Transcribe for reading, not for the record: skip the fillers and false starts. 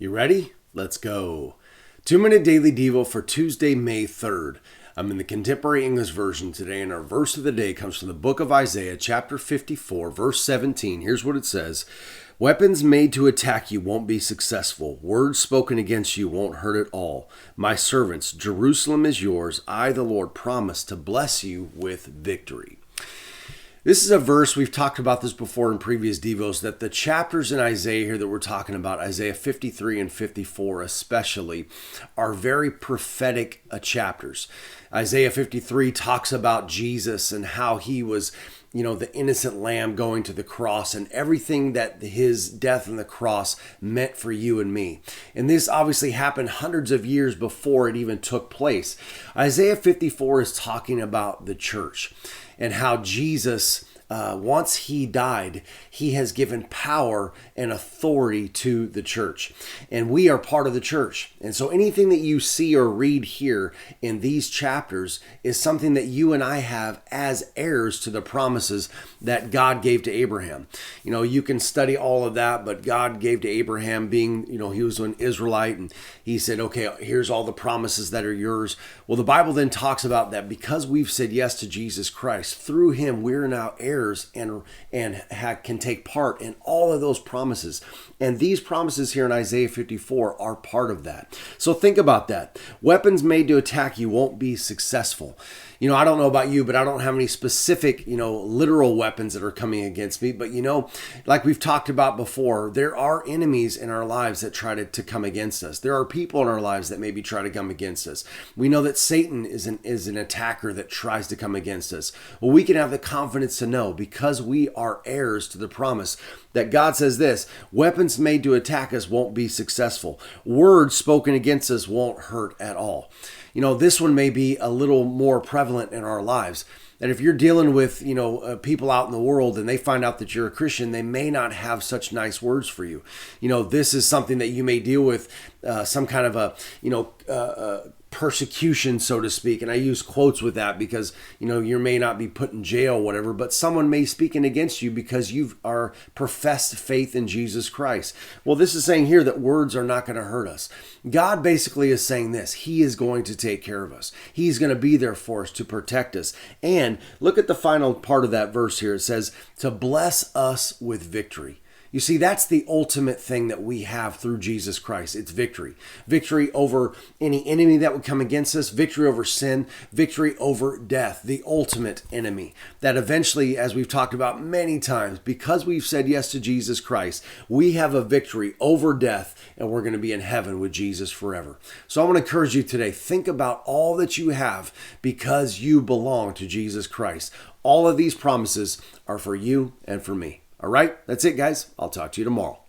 You ready? Let's go. 2-minute daily devo for Tuesday, May 3rd. I'm in the Contemporary English Version today, and our verse of the day comes from the book of Isaiah, chapter 54, verse 17. Here's what it says. Weapons made to attack you won't be successful. Words spoken against you won't hurt at all. My servants, Jerusalem is yours. I, the Lord, promise to bless you with victory. This is a verse, we've talked about this before in previous devos, that the chapters in Isaiah here that we're talking about, Isaiah 53 and 54 especially, are very prophetic chapters. Isaiah 53 talks about Jesus and how he was, the innocent lamb going to the cross and everything that his death on the cross meant for you and me. And this obviously happened hundreds of years before it even took place. Isaiah 54 is talking about the church and how Jesus, once he died, he has given power and authority to the church. And we are part of the church. And so anything that you see or read here in these chapters is something that you and I have as heirs to the promises that God gave to Abraham. You can study all of that, but God gave to Abraham being, he was an Israelite, and he said, okay, here's all the promises that are yours. Well, the Bible then talks about that because we've said yes to Jesus Christ, through him, we're now heirs and can take part in all of those promises. And these promises here in Isaiah 54 are part of that. So think about that. Weapons made to attack you won't be successful. I don't know about you, but I don't have any specific, literal weapons that are coming against me. But, like we've talked about before, there are enemies in our lives that try to come against us. There are people in our lives that maybe try to come against us. We know that Satan is an attacker that tries to come against us. Well, we can have the confidence to know, because we are heirs to the promise, that God says this: weapons made to attack us won't be successful. Words spoken against us won't hurt at all. This one may be a little more prevalent in our lives. That if you're dealing with, people out in the world and they find out that you're a Christian, they may not have such nice words for you. This is something that you may deal with, some kind of a, persecution, so to speak. And I use quotes with that because, you may not be put in jail or whatever, but someone may speak in against you because you are professed faith in Jesus Christ. Well, this is saying here that words are not going to hurt us. God basically is saying this: he is going to take care of us. He's going to be there for us to protect us. And look at the final part of that verse here. It says to bless us with victory. You see, that's the ultimate thing that we have through Jesus Christ. It's victory. Victory over any enemy that would come against us, victory over sin, victory over death, the ultimate enemy. That eventually, as we've talked about many times, because we've said yes to Jesus Christ, we have a victory over death, and we're going to be in heaven with Jesus forever. So I want to encourage you today, think about all that you have because you belong to Jesus Christ. All of these promises are for you and for me. All right, that's it, guys. I'll talk to you tomorrow.